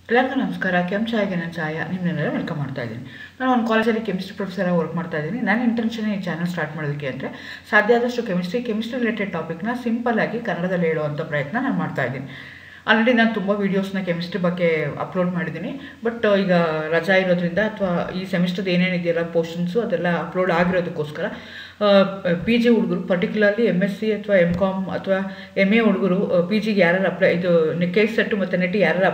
ಎಲ್ಲರಿಗೂ ನಮಸ್ಕಾರ. ಕೆಂಚಾಯಿಗೆ ನಾನು ಛಾಯಾ ನಿಮ್ಮನ್ನೆಲ್ಲ ವೆಲ್ಕಮ್ ಮಾಡ್ತಾ ಇದ್ದೀನಿ. ನಾನು ಒಂದು ಕಾಲೇಜಲ್ಲಿ ಕೆಮಿಸ್ಟ್ರಿ ಪ್ರೊಫೆಸರಾಗಿ ವರ್ಕ್ ಮಾಡ್ತಾ ಇದ್ದೀನಿ. ನನ್ನ ಇಂಟೆನ್ಷನ್ ಈ ಚಾನಲ್ ಸ್ಟಾರ್ಟ್ ಮಾಡೋದಕ್ಕೆ ಅಂದರೆ ಸಾಧ್ಯ ಆದಷ್ಟು ಕೆಮಿಸ್ಟ್ರಿ ರಿಲೇಟೆಡ್ ಟಾಪಿಕ್ನ ಸಿಂಪಲ್ಲಾಗಿ ಕನ್ನಡದಲ್ಲಿ ಹೇಳುವಂಥ ಪ್ರಯತ್ನ ನಾನು ಮಾಡ್ತಾ ಇದ್ದೀನಿ. ಆಲ್ರೆಡಿ ನಾನು ತುಂಬ ವೀಡಿಯೋಸ್ನ ಕೆಮಿಸ್ಟ್ರಿ ಬಗ್ಗೆ ಅಪ್ಲೋಡ್ ಮಾಡಿದ್ದೀನಿ. ಬಟ್ ಈಗ ರಜಾ ಇರೋದ್ರಿಂದ ಅಥವಾ ಈ ಸೆಮಿಸ್ಟರ್ದು ಏನೇನಿದೆಯಲ್ಲ ಪೋರ್ಷನ್ಸು ಅದೆಲ್ಲ ಅಪ್ಲೋಡ್ ಆಗಿರೋದಕ್ಕೋಸ್ಕರ PG ಹುಡುಗರು ಪರ್ಟಿಕ್ಯುಲರ್ಲಿ MSc ಅಥವಾ MCom ಅಥವಾ MA ಹುಡುಗರು PGಗೆ ಯಾರು ಇದು ಕೇಸ್ ಸೆಟ್ಟು ಮತ್ತು ನೆಟ್ ಯಾರು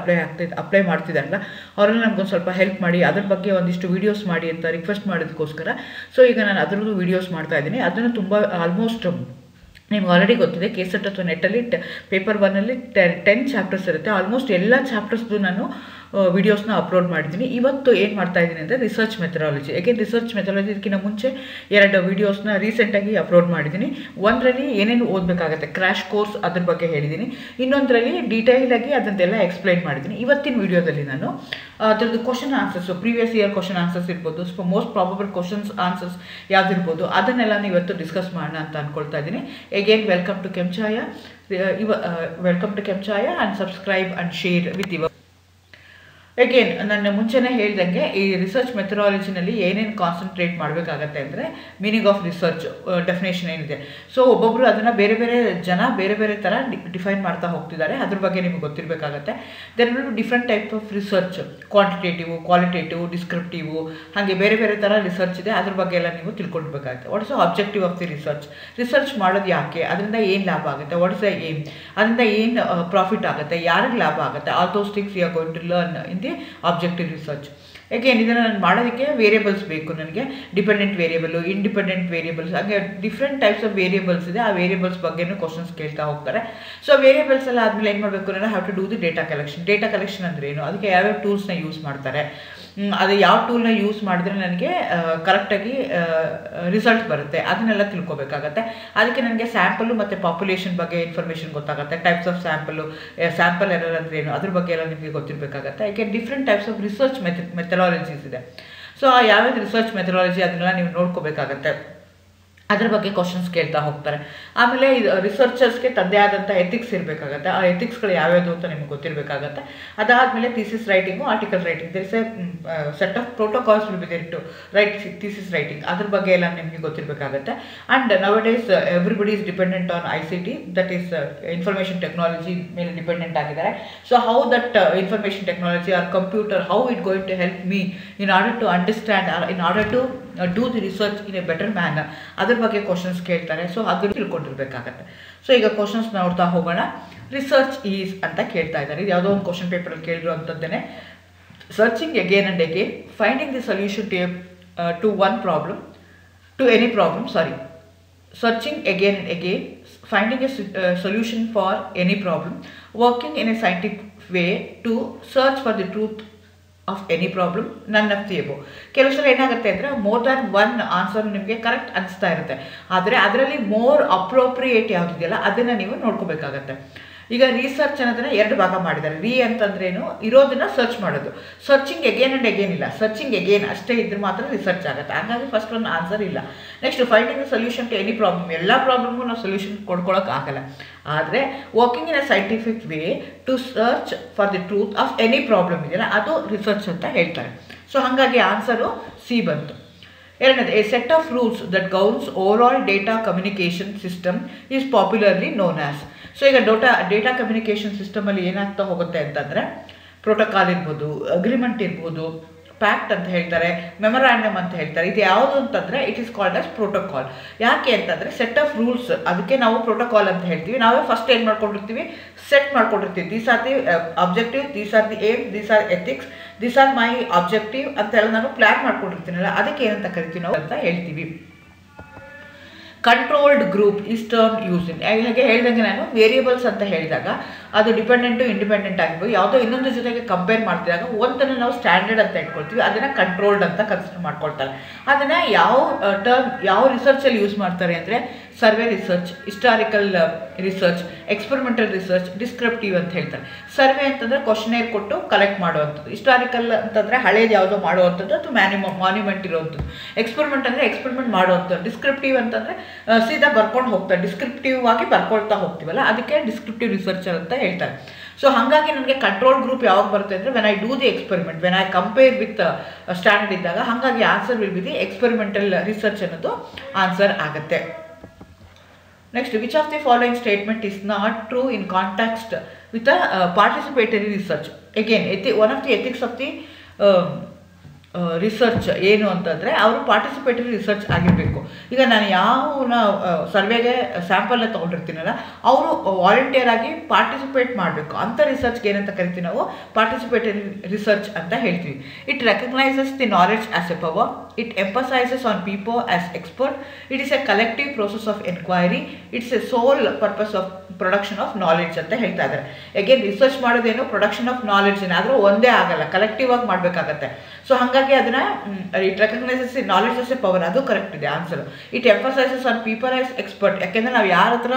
ಅಪ್ಲೈ ಮಾಡ್ತಿದ್ದಾರಲ್ಲ ಅವರೆಲ್ಲ ನಮಗೊಂದು ಸ್ವಲ್ಪ ಹೆಲ್ಪ್ ಮಾಡಿ, ಅದ್ರ ಬಗ್ಗೆ ಒಂದಿಷ್ಟು ವೀಡಿಯೋಸ್ ಮಾಡಿ ಅಂತ ರಿಕ್ವೆಸ್ಟ್ ಮಾಡೋದಕ್ಕೋಸ್ಕರ ಈಗ ನಾನು ಅದರದ್ದು ವೀಡಿಯೋಸ್ ಮಾಡ್ತಾ ಇದ್ದೀನಿ. ಅದನ್ನು ತುಂಬ ಆಲ್ಮೋಸ್ಟ್ ನಿಮ್ಗೆ ಆಲ್ರೆಡಿ ಗೊತ್ತಿದೆ, ಕೆಸೆಟ್ ಅಥವಾ ನೆಟ್ಟಲ್ಲಿ ಪೇಪರ್ 1ಅಲ್ಲಿ 10 ಚಾಪ್ಟರ್ಸ್ ಇರುತ್ತೆ. ಆಲ್ಮೋಸ್ಟ್ ಎಲ್ಲ ಚಾಪ್ಟರ್ಸ್ದು ನಾನು ವೀಡಿಯೋಸ್ನ ಅಪ್ಲೋಡ್ ಮಾಡಿದ್ದೀನಿ. ಇವತ್ತು ಏನು ಮಾಡ್ತಾ ಇದ್ದೀನಿ ಅಂದರೆ ರಿಸರ್ಚ್ ಮೆಥಡಾಲಜಿ. ರಿಸರ್ಚ್ ಮೆಥಡಾಲಜಿ ಇದಕ್ಕಿಂತ ಮುಂಚೆ 2 ವೀಡಿಯೋಸ್ನ ರೀಸೆಂಟಾಗಿ ಅಪ್ಲೋಡ್ ಮಾಡಿದ್ದೀನಿ. ಒಂದರಲ್ಲಿ ಏನೇನು ಓದಬೇಕಾಗತ್ತೆ ಕ್ರ್ಯಾಶ್ ಕೋರ್ಸ್ ಅದ್ರ ಬಗ್ಗೆ ಹೇಳಿದ್ದೀನಿ, ಇನ್ನೊಂದರಲ್ಲಿ ಡೀಟೇಲಾಗಿ ಅದನ್ನೆಲ್ಲ ಎಕ್ಸ್ಪ್ಲೈನ್ ಮಾಡಿದ್ದೀನಿ. ಇವತ್ತಿನ ವೀಡಿಯೋದಲ್ಲಿ ನಾನು ಅದರದ್ದು question answers, previous year question answers ಇರ್ಬೋದು, ಮೋಸ್ಟ್ ಪ್ರಾಬಬಲ್ ಕ್ವಶನ್ಸ್ ಆನ್ಸರ್ಸ್ ಯಾವುದಿರ್ಬೋದು ಅದನ್ನೆಲ್ಲ ಇವತ್ತು ಡಿಸ್ಕಸ್ ಮಾಡೋಣ ಅಂತ ಅಂದ್ಕೊಳ್ತಾ ಇದ್ದೀನಿ. Again, welcome to Chemchaya. Welcome to Chemchaya and subscribe and share with your. Again ನಾನು ಮುಂಚೆನೇ ಹೇಳ್ದಂಗೆ ಈ ರಿಸರ್ಚ್ ಮೆಥಡಾಲಜಿನಲ್ಲಿ ಏನೇನು ಕಾನ್ಸಂಟ್ರೇಟ್ ಮಾಡಬೇಕಾಗತ್ತೆ ಅಂದರೆ ಮೀನಿಂಗ್ ಆಫ್ ರಿಸರ್ಚ್ ಡೆಫಿನೇಷನ್ ಏನಿದೆ. ಸೊ ಒಬ್ಬೊಬ್ಬರು ಅದನ್ನು ಬೇರೆ ಬೇರೆ ಥರ ಡಿಫೈನ್ ಮಾಡ್ತಾ ಹೋಗ್ತಿದ್ದಾರೆ. ಅದ್ರ ಬಗ್ಗೆ ನಿಮಗೆ ಗೊತ್ತಿರಬೇಕಾಗತ್ತೆ. There will be different type of research, quantitative, qualitative, descriptive, ಹಾಗೆ ಬೇರೆ ಥರ ರಿಸರ್ಚ್ ಇದೆ. ಅದ್ರ ಬಗ್ಗೆ ಎಲ್ಲ ನೀವು ತಿಳ್ಕೊಳ್ಬೇಕಾಗುತ್ತೆ. What is the objective of the research ಮಾಡೋದು ಯಾಕೆ, ಅದರಿಂದ ಏನು ಲಾಭ ಆಗುತ್ತೆ, ವಾಟ್ ಇಸ್ ದ ಏಮ್, ಅದರಿಂದ ಏನು ಪ್ರಾಫಿಟ್ ಆಗುತ್ತೆ, ಯಾರಿಗೆ ಲಾಭ ಆಗುತ್ತೆ, all those things you are going to learn in the objective research. Again ಇದನ್ನು ನಾನು ಮಾಡೋದಕ್ಕೆ ವೇರಿಯಬಲ್ಸ್ ಬೇಕು. ನನಗೆ ಡಿಪೆಂಡೆಂಟ್ ವೇರಿಯಬಲ್, ಇಂಡಿಪೆಂಡೆಂಟ್ ವೇರಿಯಬಲ್ಸ್, ಹಾಗೆ ಡಿಫ್ರೆಂಟ್ ಟೈಪ್ಸ್ ಆಫ್ ವೇರಿಯಬಲ್ಸ್ ಇದೆ. ಆ ವೇರಿಯಬಲ್ಸ್ ಬಗ್ಗೆನೂ ಕ್ವಶನ್ಸ್ ಕೇಳ್ತಾ ಹೋಗ್ತಾರೆ. ಸೊ ವೇರಿಯಬಲ್ಸ್ ಎಲ್ಲ ಆದಮೇಲೆ ಏನು ಮಾಡಬೇಕು ಅಂದರೆ have to do the data collection ಅಂದರೆ ಏನು, ಅದಕ್ಕೆ ಯಾವ್ಯಾವ ಟೂಲ್ಸ್ನ ಯೂಸ್ ಮಾಡ್ತಾರೆ, ಅದು ಯಾವ ಟೂಲ್ನ ಯೂಸ್ ಮಾಡಿದ್ರೆ ನನಗೆ ಕರೆಕ್ಟಾಗಿ ರಿಸಲ್ಟ್ ಬರುತ್ತೆ ಅದನ್ನೆಲ್ಲ ತಿಳ್ಕೊಬೇಕಾಗತ್ತೆ. ಅದಕ್ಕೆ ನನಗೆ ಸ್ಯಾಂಪಲು ಮತ್ತು ಪಾಪ್ಯುಲೇಷನ್ ಬಗ್ಗೆ ಇನ್ಫಾರ್ಮೇಷನ್ ಗೊತ್ತಾಗುತ್ತೆ. ಟೈಪ್ಸ್ ಆಫ್ ಸ್ಯಾಂಪಲ್ ಎರರ್ ಅಂದರೆ ಏನು ಅದ್ರ ಬಗ್ಗೆ ಎಲ್ಲ ನಿಮಗೆ ಗೊತ್ತಿರಬೇಕಾಗತ್ತೆ. ಯಾಕೆ different types of research methodologies ಇದೆ. ಸೊ ಯಾವ್ಯಾವ ರಿಸರ್ಚ್ ಮೆಥಡಾಲಜಿ ಅದನ್ನೆಲ್ಲ ನೀವು ನೋಡ್ಕೋಬೇಕಾಗತ್ತೆ. ಅದ್ರ ಬಗ್ಗೆ ಕ್ವಶನ್ಸ್ ಕೇಳ್ತಾ ಹೋಗ್ತಾರೆ. ಆಮೇಲೆ ಇದು ರಿಸರ್ಚರ್ಸ್ಗೆ ತಂದೆ ಆದಂಥ ಎಥಿಕ್ಸ್ ಇರಬೇಕಾಗತ್ತೆ. ಆ ಎಥಿಕ್ಸ್ಗಳು ಯಾವ್ಯಾವುದು ಅಂತ ನಿಮ್ಗೆ ಗೊತ್ತಿರಬೇಕಾಗತ್ತೆ. ಅದಾದಮೇಲೆ thesis writing, article writing, there is a set of protocols will be there to write thesis writing. ಅದ್ರ ಬಗ್ಗೆ ಎಲ್ಲ ನಿಮಗೆ ಗೊತ್ತಿರಬೇಕಾಗತ್ತೆ. And nowadays everybody is dependent on ICT, that is information technology ಮೇಲೆ ಡಿಪೆಂಡೆಂಟ್ ಆಗಿದ್ದಾರೆ. So how that information technology or computer, how it going to help me in order to understand, in order to do the research in a better manner, ಅದ್ರ ಬಗ್ಗೆ questions ಕೇಳ್ತಾರೆ. So ಅದನ್ನು ತಿಳ್ಕೊಂಡಿರ್ಬೇಕಾಗತ್ತೆ. So ಈಗ questions ನೋಡ್ತಾ ಹೋಗೋಣ. Research is ಅಂತ ಕೇಳ್ತಾ ಇದ್ದಾರೆ. ಇದು ಯಾವುದೋ ಒಂದು ಕ್ವಶನ್ ಪೇಪರಲ್ಲಿ ಕೇಳಿರೋ ಅಂಥದ್ದೇನೆ. Searching again and again, finding the solution to one problem, to any problem, searching again and again, finding a solution for any problem, working in a scientific way to search for the truth of any problem, none of the above. ಕೆಲವು ಸಲ ಏನಾಗುತ್ತೆ ಅಂದರೆ more than one answer ನಿಮಗೆ correct ಅನಿಸ್ತಾ ಇರುತ್ತೆ. ಆದರೆ ಅದರಲ್ಲಿ more appropriate ಯಾವುದಿದೆಯಲ್ಲ ಅದನ್ನು ನೀವು ನೋಡ್ಕೋಬೇಕಾಗತ್ತೆ. ಈಗ ರಿಸರ್ಚ್ ಅನ್ನೋದನ್ನ 2 ಭಾಗ ಮಾಡಿದ್ದಾರೆ. ಅಂತಂದ್ರೇನು, ಇರೋದನ್ನ ಸರ್ಚ್ ಮಾಡೋದು. ಸರ್ಚಿಂಗ್ ಅಗೇನ್ ಆ್ಯಂಡ್ ಅಗೇನ್ ಇಲ್ಲ, ಸರ್ಚಿಂಗ್ ಅಗೇನ್ ಅಷ್ಟೇ ಇದ್ರೆ ಮಾತ್ರ ರಿಸರ್ಚ್ ಆಗುತ್ತೆ. ಹಾಗಾಗಿ ಫಸ್ಟ್ ಒಂದು ಆನ್ಸರ್ ಇಲ್ಲ. Next finding solution to any problem, ಎಲ್ಲ ಪ್ರಾಬ್ಲಮ್ಗೂ ನಾವು ಸೊಲ್ಯೂಷನ್ ಕೊಡ್ಕೊಳಕ್ಕಾಗಲ್ಲ. ಆದರೆ working in a scientific way to search for the truth of any problem ಇದೆಯಲ್ಲ ಅದು ರಿಸರ್ಚ್ ಅಂತ ಹೇಳ್ತಾರೆ. ಸೊ ಹಾಗಾಗಿ ಆನ್ಸರು ಸಿ ಬಂತು. ಎರಡನೇದು, a set of rules that governs over all data communication system is popularly known as. So ಈಗ data communication ಸಿಸ್ಟಮಲ್ಲಿ ಏನಾಗ್ತಾ ಹೋಗುತ್ತೆ ಅಂತಂದರೆ ಪ್ರೋಟೋಕಾಲ್ ಇರ್ಬೋದು, ಅಗ್ರಿಮೆಂಟ್ ಇರ್ಬೋದು, ಪ್ಯಾಕ್ಟ್ ಅಂತ ಹೇಳ್ತಾರೆ, ಮೆಮೊರಾಂಡಮ್ ಅಂತ ಹೇಳ್ತಾರೆ. ಇದು ಯಾವುದು ಅಂತಂದರೆ it is called as protocol. ಯಾಕೆ ಅಂತಂದರೆ ಸೆಟ್ ಆಫ್ ರೂಲ್ಸ್, ಅದಕ್ಕೆ ನಾವು ಪ್ರೋಟೋಕಾಲ್ ಅಂತ ಹೇಳ್ತೀವಿ. ನಾವೇ ಫಸ್ಟ್ ಏನು ಮಾಡ್ಕೊಂಡಿರ್ತೀವಿ, ಸೆಟ್ ಮಾಡ್ಕೊಂಡಿರ್ತೀವಿ. These are the objective, these are the aim, these are ethics, these are my objective ಅಂತೆಲ್ಲ ನಾನು ಪ್ಲ್ಯಾನ್ ಮಾಡ್ಕೊಂಡಿರ್ತೀನಲ್ಲ, ಅದಕ್ಕೆ ಏನಂತ ಕರಿತೀವಿ ನಾವು ಅಂತ ಹೇಳ್ತೀವಿ. Controlled group is term use in. ಹಾಗೆ ಹೇಳಿದಂಗೆ ನಾನು ವೇರಿಯಬಲ್ಸ್ ಅಂತ ಹೇಳಿದಾಗ ಅದು ಡಿಪೆಂಡೆಂಟು ಇಂಡಿಪೆಂಡೆಂಟ್ ಆಗಿರ್ಬೋದು, ಯಾವುದೋ ಇನ್ನೊಂದು ಜೊತೆಗೆ ಕಂಪೇರ್ ಮಾಡ್ತಿದ್ದಾಗ ಒಂದನ್ನು ನಾವು ಸ್ಟ್ಯಾಂಡರ್ಡ್ ಅಂತ ಇಟ್ಕೊಳ್ತೀವಿ, ಅದನ್ನು ಕಂಟ್ರೋಲ್ಡ್ ಅಂತ ಕನ್ಸಿಡರ್ ಮಾಡ್ಕೊಳ್ತಾರೆ. ಅದನ್ನು ಯಾವ ರಿಸರ್ಚಲ್ಲಿ ಯೂಸ್ ಮಾಡ್ತಾರೆ ಅಂದರೆ survey research, historical research, experimental research, descriptive ಅಂತ ಹೇಳ್ತಾರೆ. ಸರ್ವೆ ಅಂತಂದರೆ ಕ್ವಶನೇರ್ ಕೊಟ್ಟು ಕಲೆಕ್ಟ್ ಮಾಡುವಂಥದ್ದು, ಹಿಸ್ಟಾರಿಕಲ್ ಅಂತಂದರೆ ಹಳೇದು ಯಾವುದೋ ಮಾಡುವಂಥದ್ದು ಅಥವಾ ಮಾನ್ಯುಮೆಂಟ್ ಇರುವಂಥದ್ದು, ಎಕ್ಸ್ಪೆರಿಮೆಂಟ್ ಅಂದರೆ ಎಕ್ಸ್ಪೆರಿಮೆಂಟ್ ಮಾಡುವಂಥದ್ದು, ಡಿಸ್ಕ್ರಿಪ್ಟಿವ್ ಅಂತಂದರೆ ಸೀದಾ ಬರ್ಕೊಂಡು ಹೋಗ್ತಾರೆ, ಡಿಸ್ಕ್ರಿಪ್ಟಿವ್ ಆಗಿ ಬರ್ಕೊಳ್ತಾ ಹೋಗ್ತೀವಲ್ಲ ಅದಕ್ಕೆ ಡಿಸ್ಕ್ರಿಪ್ಟಿವ್ ರಿಸರ್ಚರ್ ಅಂತ ಹೇಳ್ತಾರೆ. ಸೊ ಹಾಗಾಗಿ ನನಗೆ ಕಂಟ್ರೋಲ್ ಗ್ರೂಪ್ ಯಾವಾಗ ಬರುತ್ತೆ ಅಂದರೆ when I do the experiment, when I compare with standard ಇದ್ದಾಗ, ಹಾಗಾಗಿ answer will be the experimental research ಅನ್ನೋದು ಆನ್ಸರ್ ಆಗುತ್ತೆ. Next, which of the following statement is not true in context with participatory research. Again one of the ethics of the research ಏನು ಅಂತಂದರೆ ಅವರು participatory research ಆಗಿರಬೇಕು. ಈಗ ನಾನು ಯಾವ ಸರ್ವೆಗೆ ಸ್ಯಾಂಪಲ್ನ ತೊಗೊಂಡಿರ್ತೀನಲ್ಲ ಅವರು ವಾಲಂಟಿಯರ್ ಆಗಿ ಪಾರ್ಟಿಸಿಪೇಟ್ ಮಾಡಬೇಕು. ಅಂಥ ರಿಸರ್ಚ್ಗೆ ಏನಂತ ಕರಿತೀವಿ ನಾವು ಪಾರ್ಟಿಸಿಪೇಟರಿ ರಿಸರ್ಚ್ ಅಂತ ಹೇಳ್ತೀವಿ. It recognises the knowledge as a power, it emphasises on people as expert, it is a collective process of enquiry, it's a sole purpose of production of knowledge ಅಂತ ಹೇಳ್ತಾ ಇದ್ದಾರೆ. ಅಗೇನ್ ರಿಸರ್ಚ್ ಮಾಡೋದೇನು production of knowledge, ಆದರೂ ಒಂದೇ ಆಗಲ್ಲ, collective ಆಗಿ ಮಾಡಬೇಕಾಗತ್ತೆ. So ಹಾಗಾಗಿ ಅದನ್ನು it recognises knowledge as a power, ಅದು ಕರೆಕ್ಟ್ ಇದೆ answer. It emphasises on people as expert, ಯಾಕೆಂದರೆ ನಾವು ಯಾರ ಹತ್ರ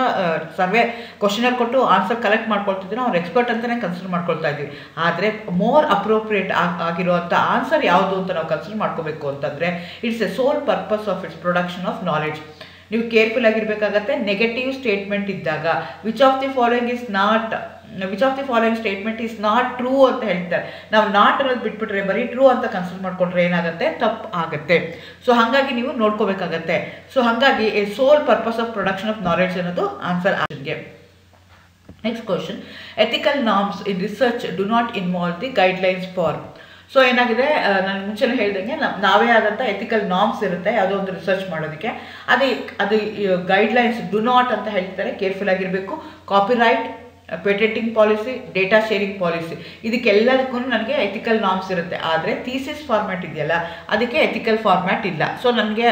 ಸರ್ವೆ ಕ್ವಶನರ್ ಕೊಟ್ಟು ಆನ್ಸರ್ ಕಲೆಕ್ಟ್ ಮಾಡ್ಕೊಳ್ತಿದ್ದೀವಿ ಅವ್ರು ಎಕ್ಸ್ಪರ್ಟ್ ಅಂತಲೇ ಕನ್ಸಿಡರ್ ಮಾಡ್ಕೊಳ್ತಾ ಇದ್ದೀವಿ. ಆದರೆ ಮೋರ್ ಅಪ್ರೋಪ್ರಿಯೇಟ್ ಆಗಿರುವಂಥ ಆನ್ಸರ್ ಯಾವುದು ಅಂತ ನಾವು ಕನ್ಸಿಡರ್ ಮಾಡ್ಕೋಬೇಕು ಅಂತಂದರೆ it's a sole purpose of its production of knowledge. ನೀವು ಕೇರ್ಫುಲ್ ಆಗಿರಬೇಕಾಗತ್ತೆ. ನೆಗೆಟಿವ್ ಸ್ಟೇಟ್ಮೆಂಟ್ ಇದ್ದಾಗ which of the following statement is not true ಅಂತ ಹೇಳ್ತಾರೆ. ನಾವು ನಾಟ್ ಅನ್ನೋದು ಬಿಟ್ಬಿಟ್ರೆ ಬರೀ ಟ್ರೂ ಅಂತ ಕನ್ಸಿಡರ್ ಮಾಡ್ಕೊಂಡ್ರೆ ಏನಾಗುತ್ತೆ, ತಪ್ಪು ಆಗುತ್ತೆ. ಸೊ ಹಾಗಾಗಿ ನೀವು ನೋಡ್ಕೋಬೇಕಾಗತ್ತೆ. ಸೊ ಹಾಗಾಗಿ a sole purpose of production of knowledge ಅನ್ನೋದು ಆನ್ಸರ್ ಆಪ್ಷನ್ಗೆ. Next question, ethical norms in research do not involve the guidelines for. So ಏನಾಗಿದೆ, ನಾನು ಮುಂಚೆನೇ ಹೇಳ್ದಂಗೆ ನಾವೇ ಆದಂಥ ಎಥಿಕಲ್ ನಾರ್ಮ್ಸ್ ಇರುತ್ತೆ ಯಾವುದೋ ಒಂದು ರಿಸರ್ಚ್ ಮಾಡೋದಕ್ಕೆ. ಅದು ಗೈಡ್ಲೈನ್ಸ್ ಡು ನಾಟ್ ಅಂತ ಹೇಳ್ತಾರೆ, ಕೇರ್ಫುಲ್ ಆಗಿರಬೇಕು. Copyright, patenting policy, data sharing policy, ಇದಕ್ಕೆಲ್ಲದಕ್ಕೂ ನನಗೆ ಎಥಿಕಲ್ ನಾರ್ಮ್ಸ್ ಇರುತ್ತೆ. ಆದರೆ ಥೀಸಿಸ್ ಫಾರ್ಮ್ಯಾಟ್ ಇದೆಯಲ್ಲ ಅದಕ್ಕೆ ಎಥಿಕಲ್ ಫಾರ್ಮ್ಯಾಟ್ ಇಲ್ಲ. ಸೊ ನನಗೆ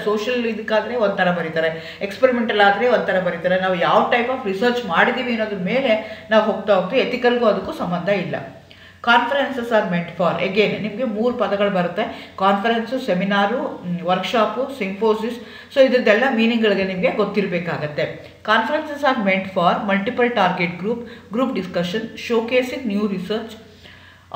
ಸೋಷಲ್ ಇದಕ್ಕಾದರೆ ಒಂಥರ ಬರೀತಾರೆ, ಎಕ್ಸ್ಪೆರಿಮೆಂಟಲ್ ಆದರೆ ಒಂಥರ ಬರೀತಾರೆ. ನಾವು ಯಾವ ಟೈಪ್ ಆಫ್ ರಿಸರ್ಚ್ ಮಾಡಿದ್ದೀವಿ ಅನ್ನೋದ್ರ ಮೇಲೆ ನಾವು ಹೋಗ್ತಾ ಹೋಗ್ತೀವಿ. ಎಥಿಕಲ್ಗೂ ಅದಕ್ಕೂ ಸಂಬಂಧ ಇಲ್ಲ. Conferences are meant for, again ನಿಮಗೆ 3 ಪದಗಳು ಬರುತ್ತೆ, conference, seminar, workshop, symposiums. So ಇದ್ರದ್ದೆಲ್ಲ ಮೀನಿಂಗ್ಗಳಿಗೆ ನಿಮಗೆ ಗೊತ್ತಿರಬೇಕಾಗತ್ತೆ. Conferences are meant for multiple target group discussion, showcasing new research,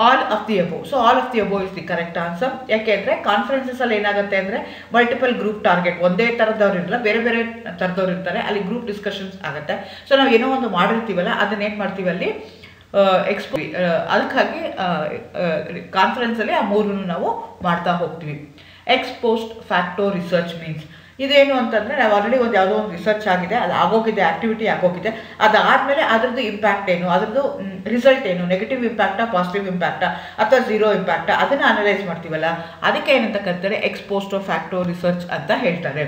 all of the above. So all of the above is the correct answer. ಯಾಕೆಂದರೆ ಕಾನ್ಫರೆನ್ಸಸಲ್ಲಿ ಏನಾಗುತ್ತೆ ಅಂದರೆ ಮಲ್ಟಿಪಲ್ ಗ್ರೂಪ್ ಟಾರ್ಗೆಟ್, ಒಂದೇ ಥರದವ್ರು ಇರಲ್ಲ, ಬೇರೆ ಬೇರೆ ಥರದವ್ರು ಇರ್ತಾರೆ, ಅಲ್ಲಿ ಗ್ರೂಪ್ ಡಿಸ್ಕಷನ್ಸ್ ಆಗುತ್ತೆ. ಸೊ ನಾವು ಏನೋ ಒಂದು ಮಾಡಿರ್ತೀವಲ್ಲ ಅದನ್ನೇನು ಮಾಡ್ತೀವಿ ಅಲ್ಲಿ ಅದಕ್ಕಾಗಿ ಕಾನ್ಫರೆನ್ಸಲ್ಲಿ ಆ 3 ನಾವು ಮಾಡ್ತಾ ಹೋಗ್ತೀವಿ. Ex post facto research means ಇದೇನು ಅಂತಂದರೆ ನಾವು ಆಲ್ರೆಡಿ ಯಾವುದೋ ಒಂದು ರಿಸರ್ಚ್ ಆಗಿದೆ, ಅದು ಆಗೋಗಿದೆ, ಆ್ಯಕ್ಟಿವಿಟಿ ಆಗೋಗಿದೆ, ಅದಾದಮೇಲೆ ಅದರದ್ದು ಇಂಪ್ಯಾಕ್ಟ್ ಏನು, ಅದರದ್ದು ರಿಸಲ್ಟ್ ಏನು, ನೆಗೆಟಿವ್ ಇಂಪ್ಯಾಕ್ಟಾ, ಪಾಸಿಟಿವ್ ಇಂಪ್ಯಾಕ್ಟಾ ಅಥವಾ ಝೀರೋ ಇಂಪ್ಯಾಕ್ಟಾ, ಅದನ್ನು ಅನಲೈಸ್ ಮಾಡ್ತೀವಲ್ಲ ಅದಕ್ಕೆ ಏನಂತ ಕರೀತಾರೆ ಎಕ್ಸ್ ಪೋಸ್ಟ್ ಫ್ಯಾಕ್ಟೋ ರಿಸರ್ಚ್ ಅಂತ ಹೇಳ್ತಾರೆ.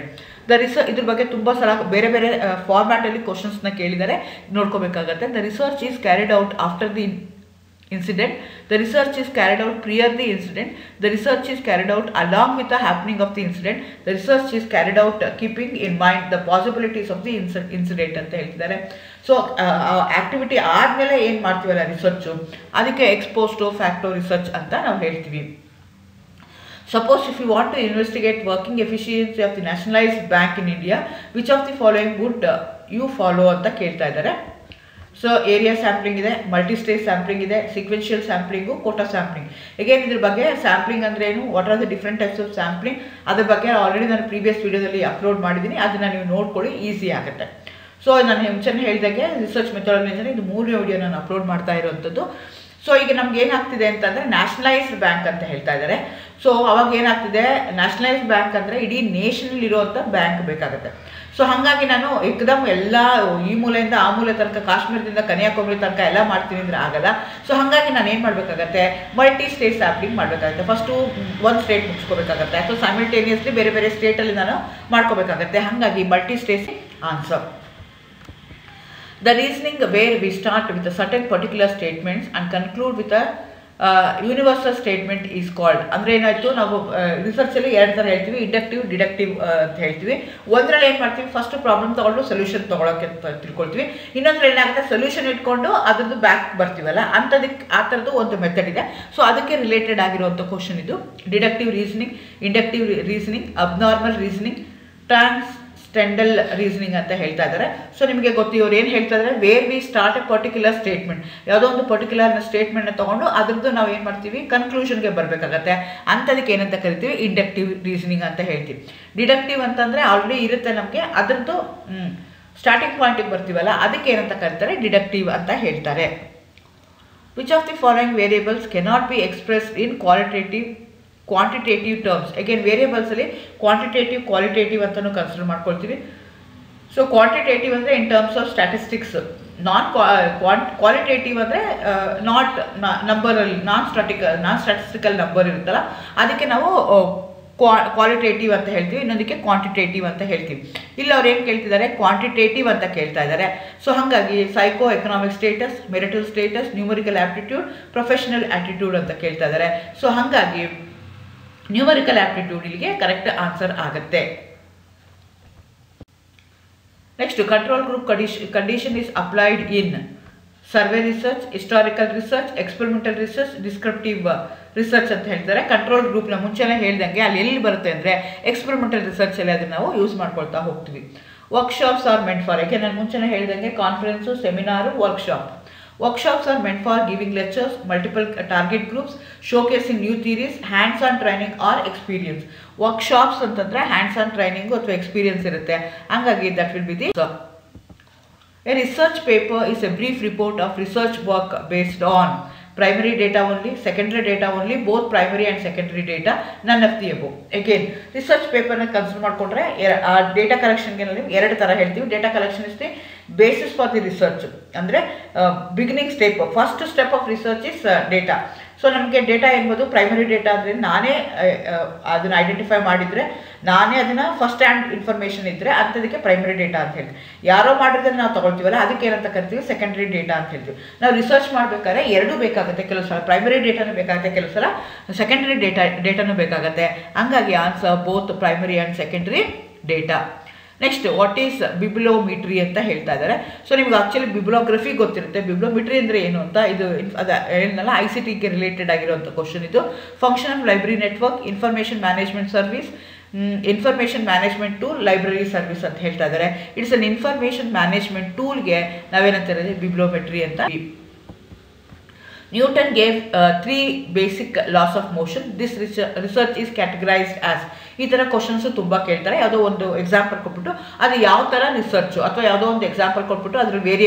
ಇದ್ರ ಬಗ್ಗೆ ತುಂಬ ಸಲ ಬೇರೆ ಬೇರೆ ಫಾರ್ಮ್ಯಾಟಲ್ಲಿ ಕ್ವಶನ್ಸ್ನ ಕೇಳಿದರೆ ನೋಡ್ಕೋಬೇಕಾಗತ್ತೆ. The research is carried out after the incident, the research is carried out prior the incident, the research is carried out along with the happening of the incident, the research is carried out keeping in mind the possibilities of the incident ಅಂತ ಹೇಳ್ತಿದ್ದಾರೆ. So activity ಆದಮೇಲೆ ಏನು ಮಾಡ್ತೀವಲ್ಲ research ಅದಕ್ಕೆ ex post facto research ಅಂತ ನಾವು ಹೇಳ್ತೀವಿ. Suppose if you want to investigate working efficiency of the nationalized bank in India, which of the following would you follow ಅಂತ ಕೇಳ್ತಾ ಇದ್ದಾರೆ. ಸೊ ಏರಿಯಾ ಸ್ಯಾಂಪ್ಲಿಂಗ್ ಇದೆ, ಮಲ್ಟಿ ಸ್ಟೇಜ್ ಸ್ಯಾಂಪ್ಲಿಂಗ್ ಇದೆ, sequential ಸ್ಯಾಂಪ್ಲಿಂಗು, quota sampling. Again ಇದ್ರ ಬಗ್ಗೆ sampling ಅಂದರೆ ಏನು, what are the different types of sampling, ಅದ್ರ ಬಗ್ಗೆ ಆಲ್ರೆಡಿ ನಾನು ಪ್ರೀವಿಯಸ್ ವೀಡಿಯೋದಲ್ಲಿ ಅಪ್ಲೋಡ್ ಮಾಡಿದ್ದೀನಿ, ಅದನ್ನು ನೀವು ನೋಡ್ಕೊಳ್ಳಿ, ಈಸಿ ಆಗುತ್ತೆ. ಸೊ ನಾನು ಮುಂಚೆನೇ ಹೇಳಿದಾಗೆ ರಿಸರ್ಚ್ ಮೆಥಡಾಲಜಿಯಲ್ಲಿ ಇದು 3ನೇ ವಿಡಿಯೋ ನಾನು ಅಪ್ಲೋಡ್ ಮಾಡ್ತಾ ಇರೋವಂಥದ್ದು. ಸೊ ಈಗ ನಮ್ಗೆ ಏನಾಗ್ತಿದೆ ಅಂತಂದರೆ ನ್ಯಾಷನಲೈಸ್ಡ್ ಬ್ಯಾಂಕ್ ಅಂತ ಹೇಳ್ತಾ ಇದ್ದಾರೆ. ಸೊ ಅವಾಗ ಏನಾಗ್ತಿದೆ, ನ್ಯಾಷನಲೈಸ್ಡ್ ಬ್ಯಾಂಕ್ ಅಂದರೆ ಇಡೀ ನೇಷನಲ್ಲಿ ಇರುವಂಥ ಬ್ಯಾಂಕ್ ಬೇಕಾಗುತ್ತೆ. ಸೊ ಹಾಗಾಗಿ ನಾನು ಏಕದಮ್ ಎಲ್ಲ ಈ ಮೂಲೆಯಿಂದ ಆ ಮೂಲೆ ತನಕ, ಕಾಶ್ಮೀರದಿಂದ ಕನ್ಯಾಕುಮಾರಿ ತನಕ ಎಲ್ಲ ಮಾಡ್ತೀನಿ ಅಂದರೆ ಆಗಲ್ಲ. ಸೊ ಹಾಗಾಗಿ ನಾನು ಏನು ಮಾಡಬೇಕಾಗತ್ತೆ, ಮಲ್ಟಿ ಸ್ಟೇಟ್ ಸ್ಯಾಂಪ್ಲಿಂಗ್ ಮಾಡಬೇಕಾಗುತ್ತೆ. ಫಸ್ಟು ಒಂದು ಸ್ಟೇಟ್ ಮುಗಿಸ್ಕೋಬೇಕಾಗತ್ತೆ, ಅಥವಾ ಸೈಮಲ್ಟೇನಿಯಸ್ಲಿ ಬೇರೆ ಬೇರೆ ಸ್ಟೇಟಲ್ಲಿ ನಾನು ಮಾಡ್ಕೋಬೇಕಾಗತ್ತೆ. ಹಾಗಾಗಿ multi state answer. The reasoning where we start with a certain particular statements and conclude with a universal statement is called. ಅಂದರೆ ಏನಾಯಿತು, ನಾವು ರಿಸರ್ಚಲ್ಲಿ 2 ಥರ ಹೇಳ್ತೀವಿ, ಇಂಡಕ್ಟಿವ್, ಡಿಡಕ್ಟಿವ್ ಅಂತ ಹೇಳ್ತೀವಿ. ಒಂದರಲ್ಲಿ ಏನು ಮಾಡ್ತೀವಿ, ಫಸ್ಟ್ ಪ್ರಾಬ್ಲಮ್ ತೊಗೊಂಡು ಸೊಲ್ಯೂಷನ್ ತೊಗೊಳಕ್ಕೆ ತಿಳ್ಕೊಳ್ತೀವಿ. ಇನ್ನೊಂದ್ರಲ್ಲಿ ಏನಾಗುತ್ತೆ, ಸೊಲ್ಯೂಷನ್ ಇಟ್ಕೊಂಡು ಅದ್ರದ್ದು ಬ್ಯಾಕ್ ಬರ್ತೀವಲ್ಲ ಅಂಥದಕ್ಕೆ ಆ ಥರದ್ದು ಒಂದು ಮೆಥಡ್ ಇದೆ. ಸೊ ಅದಕ್ಕೆ ರಿಲೇಟೆಡ್ ಆಗಿರುವಂಥ ಕ್ವಶನ್ ಇದು. Deductive reasoning, inductive reasoning, abnormal reasoning, transcendental reasoning ಅಂತ ಹೇಳ್ತಾ ಇದ್ದಾರೆ. ಸೊ ನಿಮಗೆ ಗೊತ್ತು ಇವ್ರು ಏನು ಹೇಳ್ತಾ ಇದ್ದಾರೆ, where we start A particular statement, ಯಾವುದೋ ಒಂದು ಪರ್ಟಿಕ್ಯುಲರ್ ಸ್ಟೇಟ್ಮೆಂಟ್ನ ತೊಗೊಂಡು ಅದ್ರದ್ದು ನಾವು ಏನು ಮಾಡ್ತೀವಿ, ಕನ್ಕ್ಲೂಷನ್ಗೆ ಬರಬೇಕಾಗತ್ತೆ. ಅಂಥದಕ್ಕೆ ಏನಂತ ಕರಿತೀವಿ, ಇಂಡಕ್ಟಿವ್ ರೀಸನಿಂಗ್ ಅಂತ ಹೇಳ್ತೀವಿ. ಡಿಡಕ್ಟಿವ್ ಅಂತಂದರೆ ಆಲ್ರೆಡಿ ಇರುತ್ತೆ ನಮಗೆ, ಅದ್ರದ್ದು ಸ್ಟಾರ್ಟಿಂಗ್ ಪಾಯಿಂಟಿಗೆ ಬರ್ತೀವಲ್ಲ ಅದಕ್ಕೆ ಏನಂತ ಕರೀತಾರೆ ಡಿಡಕ್ಟಿವ್ ಅಂತ ಹೇಳ್ತಾರೆ. Which of the following variables cannot be expressed in quantitative terms. Again ವೇರಿಯೇಬಲ್ಸಲ್ಲಿ ಕ್ವಾಂಟಿಟೇಟಿವ್ ಕ್ವಾಲಿಟೇಟಿವ್ ಅಂತಲೂ ಕನ್ಸಿಡರ್ ಮಾಡ್ಕೊಳ್ತೀವಿ. ಸೊ ಕ್ವಾಂಟಿಟೇಟಿವ್ ಅಂದರೆ in terms of statistics, qualitative ಅಂದರೆ ನಾಟ್ ನಂಬರಲ್ಲಿ ನಾನ್ ಸ್ಟ್ಯಾಟಿಸ್ಟಿಕಲ್ ನಂಬರ್ ಇರುತ್ತಲ್ಲ ಅದಕ್ಕೆ ನಾವು ಕ್ವಾಲಿಟೇಟಿವ್ ಅಂತ ಹೇಳ್ತೀವಿ, ಇನ್ನೊಂದಕ್ಕೆ ಕ್ವಾಂಟಿಟೇಟಿವ್ ಅಂತ ಹೇಳ್ತೀವಿ. ಇಲ್ಲಿ ಅವ್ರು ಏನು ಕೇಳ್ತಿದ್ದಾರೆ, ಕ್ವಾಂಟಿಟೇಟಿವ್ ಅಂತ ಕೇಳ್ತಾ ಇದ್ದಾರೆ. ಸೊ ಹಾಗಾಗಿ psycho economic status, marital status, numerical aptitude, professional attitude ಅಂತ ಕೇಳ್ತಾ ಇದ್ದಾರೆ. ಸೊ ಹಾಗಾಗಿ ನ್ಯೂಮರಿಕಲ್ ಆಪ್ಟಿಟ್ಯೂಡ್ ಇಲ್ಲಿಗೆ ಕರೆಕ್ಟ್ ಆನ್ಸರ್ ಆಗುತ್ತೆ. Next, control group condition is applied in survey research, historical research, experimental research, descriptive research ಅಂತ ಹೇಳ್ತಾರೆ. ಕಂಟ್ರೋಲ್ ಗ್ರೂಪ್ನ ಮುಂಚೆನೇ ಹೇಳ್ದಂಗೆ ಅಲ್ಲಿ ಎಲ್ಲಿ ಬರುತ್ತೆ ಅಂದರೆ ಎಕ್ಸ್ಪೆರಿಮೆಂಟಲ್ ರಿಸರ್ಚಲ್ಲಿ ಅದನ್ನು ನಾವು ಯೂಸ್ ಮಾಡ್ಕೊಳ್ತಾ ಹೋಗ್ತೀವಿ. ವರ್ಕ್ಶಾಪ್ಸ್ ಆರ್ ಮೆಂಟ್ ಫಾರ್, ಯಾಕೆ ನಾನು ಮುಂಚೆನೇ ಹೇಳ್ದಂಗೆ conference, seminar, workshop. Workshops are meant for giving lectures, multiple target groups, showcasing new theories, hands-on training or experience. Workshops ಅಂತಂದ್ರೆ hands-on training ಅಥವಾ experience ಇರುತ್ತೆ. ಹಂಗಾಗಿ that will be the A research paper is a brief report of research work based on primary data only, secondary data only, both primary and secondary data, none of the above. Again, research paper na consider ಮಾಡ್ಕೊಂಡ್ರೆ data ಕಲೆಕ್ಷನ್ಗೆ ನಾವು ಎರಡು ಥರ ಹೇಳ್ತೀವಿ. Data collection is the basis for the research, ಅಂದರೆ beginning step, first step of research is data. So ನಮಗೆ data ಎಂಬುದು primary data ಅಂದರೆ ನಾನೇ ಅದನ್ನು ಐಡೆಂಟಿಫೈ ಮಾಡಿದರೆ, ನಾನೇ ಅದನ್ನು ಫಸ್ಟ್ ಹ್ಯಾಂಡ್ ಇನ್ಫಾರ್ಮೇಷನ್ ಇದ್ದರೆ ಅಂಥದಕ್ಕೆ ಪ್ರೈಮರಿ ಡೇಟಾ ಅಂತ ಹೇಳ್ತೀವಿ. ಯಾರೋ ಮಾಡಿರೋದನ್ನು ನಾವು ತೊಗೊಳ್ತೀವಲ್ಲ ಅದಕ್ಕೆ ಏನಂತ ಕರಿತೀವಿ, ಸೆಕೆಂಡ್ರಿ ಡೇಟಾ ಅಂತ ಹೇಳ್ತೀವಿ. ನಾವು ರಿಸರ್ಚ್ ಮಾಡಬೇಕಾದ್ರೆ ಎರಡೂ ಬೇಕಾಗುತ್ತೆ, ಕೆಲವು ಸಲ ಪ್ರೈಮರಿ ಡೇಟಾನು ಬೇಕಾಗುತ್ತೆ, ಕೆಲವು ಸಲ ಸೆಕೆಂಡ್ರಿ ಡೇಟಾನು ಬೇಕಾಗುತ್ತೆ. ಹಂಗಾಗಿ answer both primary and secondary data. Next, what is bibliometry ಅಂತ ಹೇಳ್ತಾ ಇದ್ದಾರೆ. ಸೊ ನಿಮ್ಗೆ ಆಕ್ಚುಲಿ ಬಿಬ್ಲೋಗ್ರಫಿ ಗೊತ್ತಿರುತ್ತೆ, ಬಿಬ್ಲೋಮಿಟ್ರಿ ಅಂದರೆ ಏನು ಅಂತ. ಇದು ಏನಲ್ಲ ICTಗೆ ರಿಲೇಟೆಡ್ ಆಗಿರುವಂಥ ಕ್ವಶನ್ ಇದು. Function of library network, information management service, information management tool, library service ಅಂತ ಹೇಳ್ತಾ ಇದ್ದಾರೆ. ಇಟ್ಸ್ ಅನ್ ಇನ್ಫಾರ್ಮೇಷನ್ ಮ್ಯಾನೇಜ್ಮೆಂಟ್ ಟೂಲ್ಗೆ ನಾವೇನಂತ ಬಿಬ್ಲೋಮೆಟ್ರಿ ಅಂತ. Newton gave 3 basic laws of motion. This research is categorized as. ಈ ಥರ ಕ್ವಶನ್ಸು ತುಂಬ ಕೇಳ್ತಾರೆ. ಯಾವುದೋ ಒಂದು ಎಕ್ಸಾಂಪಲ್ ಕೊಟ್ಬಿಟ್ಟು ಅದು ಯಾವ ಥರ ರಿಸರ್ಚು ಅಥವಾ ಯಾವುದೋ ಒಂದು ಎಕ್ಸಾಂಪಲ್ ಕೊಟ್ಬಿಟ್ಟು ಅದ್ರ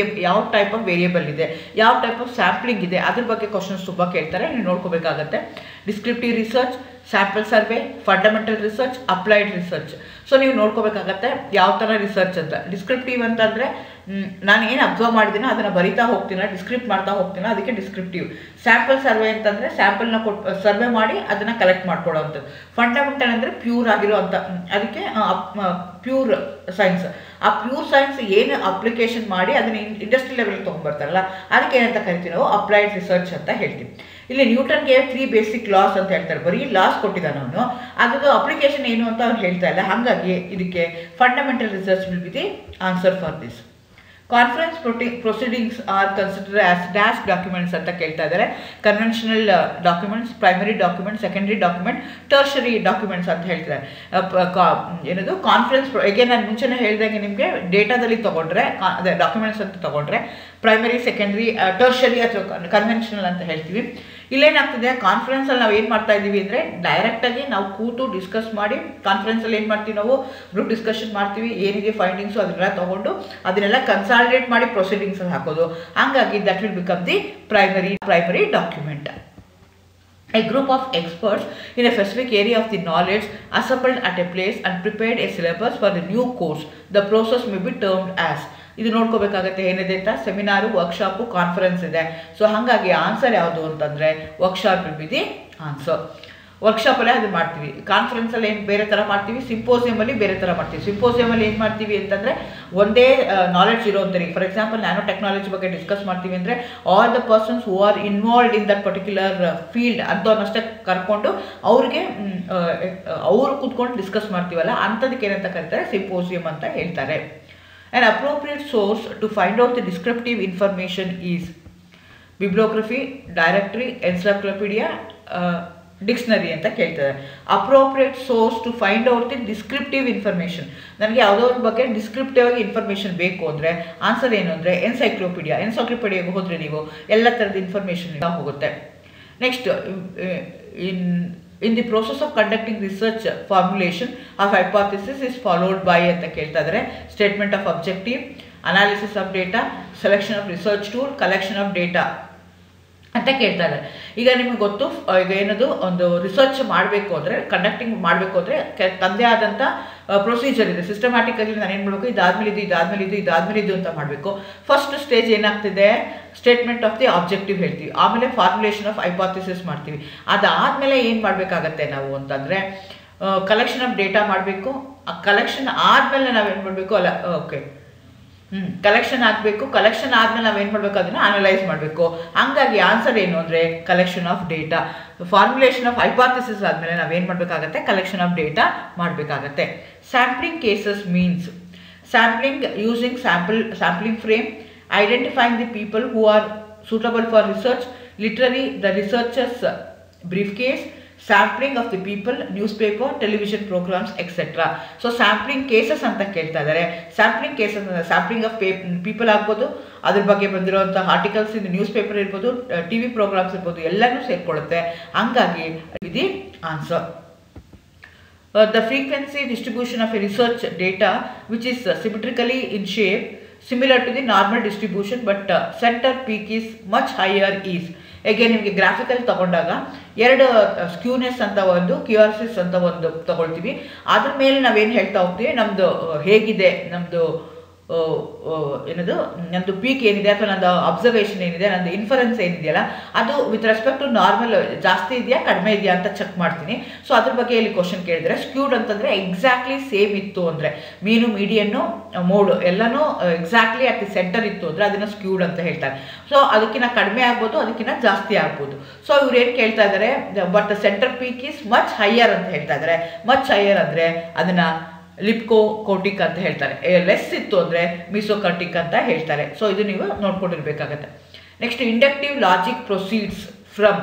ಯಾವ ಟೈಪ್ ಆಫ್ ವೇರಿಯೇಬಲ್ ಇದೆ, ಯಾವ ಟೈಪ್ ಆಫ್ ಸ್ಯಾಂಪ್ಲಿಂಗ್ ಇದೆ, ಅದ್ರ ಬಗ್ಗೆ ಕ್ವಶನ್ಸ್ ತುಂಬ ಕೇಳ್ತಾರೆ. ನೀವು ನೋಡ್ಕೋಬೇಕಾಗತ್ತೆ. Descriptive research, sample survey, fundamental research, applied research. So ನೀವು ನೋಡ್ಕೋಬೇಕಾಗತ್ತೆ ಯಾವ ಥರ ರಿಸರ್ಚ್ ಅಂತ. ಡಿಸ್ಕ್ರಿಪ್ಟಿವ್ ಅಂತಂದರೆ ನಾನು ಏನು ಅಬ್ಸರ್ವ್ ಮಾಡಿದ್ದೀನೋ ಅದನ್ನು ಬರಿತಾ ಹೋಗ್ತೀನ, ಡಿಸ್ಕ್ರಿಪ್ಟ್ ಮಾಡ್ತಾ ಹೋಗ್ತೀನ, ಅದಕ್ಕೆ ಡಿಸ್ಕ್ರಿಪ್ಟಿವ್. ಸ್ಯಾಂಪಲ್ ಸರ್ವೆ ಅಂತಂದರೆ ಸ್ಯಾಂಪಲ್ನ ಸರ್ವೆ ಮಾಡಿ ಅದನ್ನು ಕಲೆಕ್ಟ್ ಮಾಡ್ಕೊಳ್ಳೋ ಅಂಥದ್ದು. ಫಂಡಮೆಂಟಲ್ ಅಂದರೆ ಪ್ಯೂರ್ ಆಗಿರೋ ಅಂಥ, ಅದಕ್ಕೆ ಪ್ಯೂರ್ ಸೈನ್ಸ್. ಆ ಪ್ಯೂರ್ ಸೈನ್ಸ್ ಏನು ಅಪ್ಲಿಕೇಶನ್ ಮಾಡಿ ಅದನ್ನು ಇಂಡಸ್ಟ್ರಿ ಲೆವೆಲ್ಗೆ ತೊಗೊಂಡ್ಬರ್ತಾರಲ್ಲ ಅದಕ್ಕೆ ಏನಂತ ಕರಿತೀವಿ ನಾವು, ಅಪ್ಲೈಡ್ ರಿಸರ್ಚ್ ಅಂತ ಹೇಳ್ತೀವಿ. ಇಲ್ಲಿ ನ್ಯೂಟನ್ಗೆ 3 ಬೇಸಿಕ್ ಲಾಸ್ ಅಂತ ಹೇಳ್ತಾರೆ, ಬರೀ ಲಾಸ್ ಕೊಟ್ಟಿದ್ದಾನೆ ಅವನು, ಅದ್ರದ್ದು ಅಪ್ಲಿಕೇಶನ್ ಏನು ಅಂತ ಅವ್ನು ಹೇಳ್ತಾ ಇಲ್ಲ. ಹಾಗಾಗಿ ಇದಕ್ಕೆ fundamental research will be the answer for this. Conference proceedings are consider as dash documents ಅಂತ ಕೇಳ್ತಾ ಇದ್ದಾರೆ. Conventional documents, primary document, secondary document, tertiary documents ಅಂತ ಹೇಳ್ತಾರೆ. ಏನದು ಕಾನ್ಫರೆನ್ಸ್, ಎಗೇನ್ ನಾನು ಮುಂಚೆನೇ ಹೇಳ್ದಂಗೆ ನಿಮಗೆ ಡೇಟಾದಲ್ಲಿ ತೊಗೊಂಡ್ರೆ ಅದೇ ಡಾಕ್ಯುಮೆಂಟ್ಸ್ ಅಂತ ತೊಗೊಂಡ್ರೆ ಪ್ರೈಮರಿ, ಸೆಕೆಂಡ್ರಿ, ಟರ್ಷರಿ ಅಥವಾ ಕನ್ವೆನ್ಷನಲ್ ಅಂತ ಹೇಳ್ತೀವಿ. ಇಲ್ಲೇನಾಗ್ತದೆ, ಕಾನ್ಫರೆನ್ಸಲ್ಲಿ ನಾವು ಏನು ಮಾಡ್ತಾ ಇದ್ದೀವಿ ಅಂದರೆ ಡೈರೆಕ್ಟಾಗಿ ನಾವು ಕೂತು ಡಿಸ್ಕಸ್ ಮಾಡಿ, ಕಾನ್ಫರೆನ್ಸಲ್ಲಿ ಏನು ಮಾಡ್ತೀವಿ ನಾವು, ಗ್ರೂಪ್ ಡಿಸ್ಕಷನ್ ಮಾಡ್ತೀವಿ, ಏನಿದೆ ಫೈಂಡಿಂಗ್ಸು ಅದನ್ನೆಲ್ಲ ತೊಗೊಂಡು ಅದನ್ನೆಲ್ಲ ಕನ್ಸಾಲಿಡೇಟ್ ಮಾಡಿ ಪ್ರೊಸೀಡಿಂಗ್ಸ್ ಹಾಕೋದು. ಹಾಗಾಗಿ that will become the primary document. A group of experts in a specific area of the knowledge assembled at a place and prepared a syllabus for the new course. The process may be termed as. ಇದು ನೋಡ್ಕೋಬೇಕಾಗತ್ತೆ ಏನಿದೆ ಅಂತ. Seminar, workshop, conference ಇದೆ. So ಹಾಗಾಗಿ answer ಯಾವುದು ಅಂತಂದರೆ workshop will be the answer. ವರ್ಕ್ಶಾಪಲ್ಲೇ ಅದು ಮಾಡ್ತೀವಿ, ಕಾನ್ಫರೆನ್ಸಲ್ಲಿ ಏನು ಬೇರೆ ಥರ ಮಾಡ್ತೀವಿ, ಸಿಂಪೋಸಿಯಮಲ್ಲಿ ಬೇರೆ ಥರ ಮಾಡ್ತೀವಿ. ಸಿಂಪೋಸಿಯಮಲ್ಲಿ ಏನು ಮಾಡ್ತೀವಿ ಅಂತಂದರೆ ಒಂದೇ ನಾಲೆಡ್ಜ್ ಇರೋಂಥರಿಗೆ, ಫಾರ್ ಎಕ್ಸಾಂಪಲ್ ನ್ಯಾನೋ ಟೆಕ್ನಾಲಜಿ ಬಗ್ಗೆ ಡಿಸ್ಕಸ್ ಮಾಡ್ತೀವಿ ಅಂದರೆ all the persons who are involved in that particular field ಅಂಥವ್ರನ್ನಷ್ಟೇ ಕರ್ಕೊಂಡು ಅವ್ರಿಗೆ ಅವರು ಕೂತ್ಕೊಂಡು ಡಿಸ್ಕಸ್ ಮಾಡ್ತೀವಲ್ಲ ಅಂಥದಕ್ಕೆ ಏನಂತ ಕರೀತಾರೆ, ಸಿಂಪೋಸಿಯಮ್ ಅಂತ ಹೇಳ್ತಾರೆ. An appropriate source to find out the descriptive information is bibliography, directory, encyclopedia, dictionary ಅಂತ ಕೇಳ್ತಾರೆ. Appropriate source to find out the descriptive information. ನನಗೆ ಯಾವುದೋ ಒಂದು ಬಗ್ಗೆ ಡಿಸ್ಕ್ರಿಪ್ಟಿವ್ ಆಗಿ ಇನ್ಫಾರ್ಮೇಷನ್ ಬೇಕು ಅಂದರೆ ಆನ್ಸರ್ ಏನು ಅಂದರೆ ಎನ್ಸೈಕ್ಲೋಪೀಡಿಯಾಗೆ ಹೋದರೆ ನೀವು ಎಲ್ಲ ಥರದ ಇನ್ಫಾರ್ಮೇಷನ್ ಹೋಗುತ್ತೆ. Next, in in the process of conducting research formulation of hypothesis is followed by ಅಂತ ಕೇಳ್ತಾ ಇದ್ದಾರೆ. Statement of objective, analysis of data, selection of research tool, collection of data ಅಂತ ಕೇಳ್ತಾ ಇದ್ದಾರೆ. ಈಗ ನಿಮಗೆ ಗೊತ್ತು, ಈಗ ಏನದು ಒಂದು ರಿಸರ್ಚ್ ಮಾಡಬೇಕು ಅಂದರೆ, ಕಂಡಕ್ಟಿಂಗ್ ಮಾಡಬೇಕು ಅಂದರೆ ತಂದೆ ಆದಂಥ ಪ್ರೊಸೀಜರ್ ಇದೆ. ಸಿಸ್ಟಮ್ಯಾಟಿಕ್ಕಾಗಿ ನಾನು ಏನು ಮಾಡಬೇಕು, ಇದಾದ್ಮೇಲೆ ಇದು, ಇದಾದ್ಮೇಲೆ ಇದು, ಇದಾದ್ಮೇಲೆ ಇದು ಅಂತ ಮಾಡಬೇಕು. ಫಸ್ಟ್ ಸ್ಟೇಜ್ ಏನಾಗ್ತಿದೆ, ಸ್ಟೇಟ್ಮೆಂಟ್ ಆಫ್ ದಿ ಆಬ್ಜೆಕ್ಟಿವ್ ಹೇಳ್ತೀವಿ, ಆಮೇಲೆ ಫಾರ್ಮುಲೇಷನ್ ಆಫ್ ಹೈಪಾಥಿಸಿಸ್ ಮಾಡ್ತೀವಿ. ಅದಾದಮೇಲೆ ಏನು ಮಾಡಬೇಕಾಗತ್ತೆ ನಾವು ಅಂತಂದರೆ ಕಲೆಕ್ಷನ್ ಆಫ್ ಡೇಟಾ ಮಾಡಬೇಕು. ಆ ಕಲೆಕ್ಷನ್ ಆದಮೇಲೆ ನಾವೇನು ಮಾಡಬೇಕು, ಅಲ್ಲ ಓಕೆ ಕಲೆಕ್ಷನ್ ಆಗಬೇಕು. ಕಲೆಕ್ಷನ್ ಆದಮೇಲೆ ನಾವೇನು ಮಾಡಬೇಕು, ಅದನ್ನು ಅನಲೈಸ್ ಮಾಡಬೇಕು. ಹಂಗಾಗಿ ಆನ್ಸರ್ ಏನು ಅಂದರೆ collection of data. Formulation of hypothesis ಆದಮೇಲೆ ನಾವೇನು ಮಾಡಬೇಕಾಗತ್ತೆ, ಕಲೆಕ್ಷನ್ ಆಫ್ ಡೇಟಾ ಮಾಡಬೇಕಾಗತ್ತೆ. Sampling cases means sampling using sampling frame, identifying the people who are suitable for research, literally the researchers briefcase, sampling of the people, newspaper, television programs, etc. So sampling cases ಅಂತ ಕೇಳ್ತಾ ಇದ್ದಾರೆ. Sampling cases ಅಂದರೆ sampling of people ಆಗ್ಬೋದು, ಅದ್ರ ಬಗ್ಗೆ ಬಂದಿರೋಂಥ articles in news paper ಇರ್ಬೋದು, T V programmes ಇರ್ಬೋದು, ಎಲ್ಲನೂ ಸೇರಿಕೊಳ್ಳುತ್ತೆ. ಹಂಗಾಗಿ ಇದು answer. The frequency distribution of a research data which is symmetrically in shape similar to the normal distribution but center peak is much higher is. again ನಿಮಗೆ graphical ತಗೊಂಡಾಗ ಎರಡು skewness ಅಂತ ಒಂದು ಕ್ಯೂಆರ್ಸಿಸ್ ಅಂತ ಒಂದು ತಗೊಳ್ತೀವಿ. ಅದ್ರ ಮೇಲೆ ನಾವೇನು ಹೇಳ್ತಾ ಹೋಗ್ತೀವಿ, ನಮ್ಮದು ಹೇಗಿದೆ, ನಮ್ಮದು ಏನದು ನಂದು ಪೀಕ್ ಏನಿದೆ ಅಥವಾ ನಂದು ಅಬ್ಸರ್ವೇಷನ್ ಏನಿದೆ, ನಂದು ಇನ್ಫರೆನ್ಸ್ ಏನಿದೆಯಲ್ಲ ಅದು ವಿತ್ ರೆಸ್ಪೆಕ್ಟ್ ಟು ನಾರ್ಮಲ್ ಜಾಸ್ತಿ ಇದೆಯಾ ಕಡಿಮೆ ಇದೆಯಾ ಅಂತ ಚೆಕ್ ಮಾಡ್ತೀನಿ. ಸೊ ಅದ್ರ ಬಗ್ಗೆ ಇಲ್ಲಿ ಕ್ವಶನ್ ಕೇಳಿದರೆ ಸ್ಕ್ಯೂಡ್ ಅಂತಂದರೆ ಎಕ್ಸಾಕ್ಟ್ಲಿ ಸೇಮ್ ಇತ್ತು ಅಂದರೆ, ಮೀನು ಮೀಡಿಯನ್ನು ಮೋಡು ಎಲ್ಲನೂ ಎಕ್ಸಾಕ್ಟ್ಲಿ ಅಟ್ ದಿ ಸೆಂಟರ್ ಇತ್ತು ಅಂದರೆ ಅದನ್ನು ಸ್ಕ್ಯೂಡ್ ಅಂತ ಹೇಳ್ತಾರೆ. ಸೊ ಅದಕ್ಕಿಂತ ಕಡಿಮೆ ಆಗ್ಬೋದು, ಅದಕ್ಕಿಂತ ಜಾಸ್ತಿ ಆಗ್ಬೋದು. ಸೊ ಇವ್ರು ಏನು ಕೇಳ್ತಾ ಇದ್ದಾರೆ, but centre peak is much higher ಅಂತ ಹೇಳ್ತಾ ಇದ್ದಾರೆ. ಮಚ್ ಹೈಯರ್ ಅಂದರೆ ಅದನ್ನು ಲಿಪ್ಕೋಕೋಟಿಕ್ ಅಂತ ಹೇಳ್ತಾರೆ. ಲೆಸ್ ಇತ್ತು ಅಂದರೆ ಮಿಸೋಕರ್ಟಿಕ್ ಅಂತ ಹೇಳ್ತಾರೆ. ಸೊ ಇದು ನೀವು ನೋಡ್ಕೊಂಡಿರ್ಬೇಕಾಗತ್ತೆ. Next inductive logic proceeds from.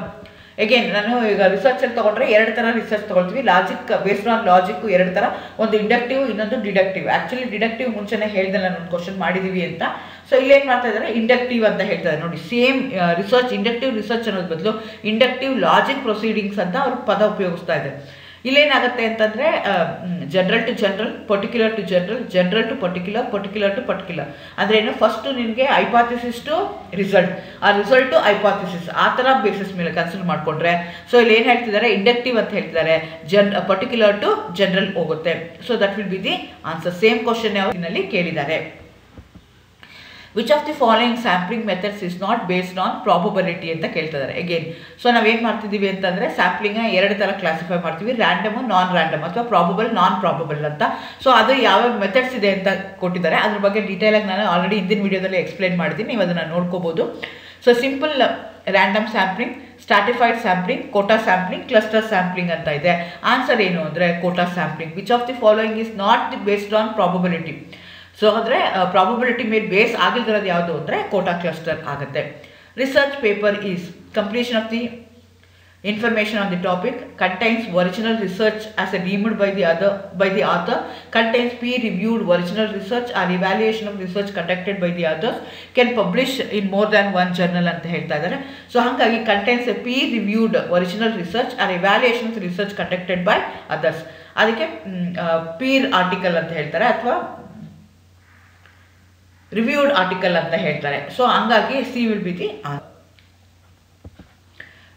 Again ನಾನು ಈಗ ರಿಸರ್ಚಲ್ಲಿ ತೊಗೊಂಡ್ರೆ ಎರಡು ಥರ ರಿಸರ್ಚ್ ತೊಗೊಳ್ತೀವಿ. ಲಾಜಿಕ್ ಬೇಸ್ಡ್ ಆನ್ ಲಾಜಿಕ್ಕು ಎರಡು ಥರ, ಒಂದು ಇಂಡಕ್ಟಿವ್, ಇನ್ನೊಂದು ಡಿಡಕ್ಟಿವ್. ಆ್ಯಕ್ಚುಲಿ ಡಿಡಕ್ಟಿವ್ ಮುಂಚೆನೇ ಹೇಳಿದೆ, ನಾನು ಒಂದು ಕ್ವಶನ್ ಮಾಡಿದ್ದೀವಿ ಅಂತ. ಸೊ ಇಲ್ಲೇನು ಮಾಡ್ತಾ ಇದ್ದಾರೆ, ಇಂಡಕ್ಟಿವ್ ಅಂತ ಹೇಳ್ತಾರೆ. ನೋಡಿ, ಸೇಮ್ ರಿಸರ್ಚ್, ಇಂಡಕ್ಟಿವ್ ರಿಸರ್ಚ್ ಅನ್ನೋದು ಬದಲು ಇಂಡಕ್ಟಿವ್ ಲಾಜಿಕ್ ಪ್ರೊಸೀಡಿಂಗ್ಸ್ ಅಂತ ಅವ್ರು ಪದ ಉಪಯೋಗಿಸ್ತಾ ಇದ್ದಾರೆ. ಇಲ್ಲೇನಾಗುತ್ತೆ ಅಂತಂದರೆ general to general, particular to general, general to particular, particular to particular. ಅಂದರೆ ಏನು, ಫಸ್ಟು ನಿನಗೆ ಹೈಪಾಥಿಸಿಸ್ ಟು ರಿಸಲ್ಟ್, ಆ ರಿಸಲ್ಟ್ ಟು ಹೈಪಾಥಿಸಿಸ್, ಆ ಥರ ಬೇಸಿಸ್ ಮೇಲೆ ಕನ್ಸಿಡರ್ ಮಾಡಿಕೊಂಡ್ರೆ. ಸೊ ಇಲ್ಲಿ ಏನು ಹೇಳ್ತಿದ್ದಾರೆ, ಇಂಡಕ್ಟಿವ್ ಅಂತ ಹೇಳ್ತಿದ್ದಾರೆ, ಪರ್ಟಿಕ್ಯುಲರ್ ಟು ಜನರಲ್ ಹೋಗುತ್ತೆ. So that will be the answer. Same question ಅವರಲ್ಲಿ ಕೇಳಿದ್ದಾರೆ. Which of the following sampling methods is not based on probability ಅಂತ ಕೇಳ್ತಿದ್ದಾರೆ. ಅಗೇನ್ ಸೊ ನಾವೇನು ಮಾಡ್ತಿದ್ದೀವಿ ಅಂತಂದರೆ ಸ್ಯಾಂಪ್ಲಿಂಗ್ನ ಎರಡು ಥರ ಕ್ಲಾಸಿಫೈ ಮಾಡ್ತೀವಿ, ರ್ಯಾಂಡಮು, ನಾನ್ ರ್ಯಾಂಡಮ್, ಅಥವಾ ಪ್ರಾಬಬಲ್, ನಾನ್ ಪ್ರಾಬಬಲ್ ಅಂತ. ಸೊ ಅದು ಯಾವ್ಯಾವ ಮೆಥಡ್ಸ್ ಇದೆ ಅಂತ ಕೊಟ್ಟಿದ್ದಾರೆ. ಅದ್ರ ಬಗ್ಗೆ ಡೀಟೇಲಾಗಿ ನಾನು ಆಲ್ರೆಡಿ ಹಿಂದಿನ ವಿಡಿಯೋದಲ್ಲಿ ಎಕ್ಸ್ಪ್ಲೇನ್ ಮಾಡಿದ್ದೀನಿ, ನೀವು ಅದನ್ನು ನೋಡ್ಕೋಬೋದು. So simple random sampling, stratified sampling, quota sampling, cluster sampling ಅಂತ ಇದೆ. ಆನ್ಸರ್ ಏನು ಅಂದರೆ quota sampling. Which of the following is not the based on probability. So ಅಂದರೆ ಪ್ರಾಬಬಿಲಿಟಿ ಮೇಲೆ ಬೇಸ್ ಆಗಿಲ್ದಿರೋದು ಯಾವುದು ಅಂದರೆ ಕೋಟಾ ಕ್ಲಸ್ಟರ್ ಆಗುತ್ತೆ. Research paper is completion of the information on the topic, contains original research as deemed by the author, contains peer reviewed original research or evaluation of research conducted by the authors, can publish in more than one journal ಅಂತ ಹೇಳ್ತಾ ಇದ್ದಾರೆ. So ಹಾಗಾಗಿ contains a peer reviewed original research or evaluation of research conducted by others. ಅದಕ್ಕೆ peer article ಅಂತ ಹೇಳ್ತಾರೆ, ಅಥವಾ reviewed article ಅಂತ ಹೇಳ್ತಾರೆ. ಸೊ ಹಂಗಾಗಿ C will be the answer.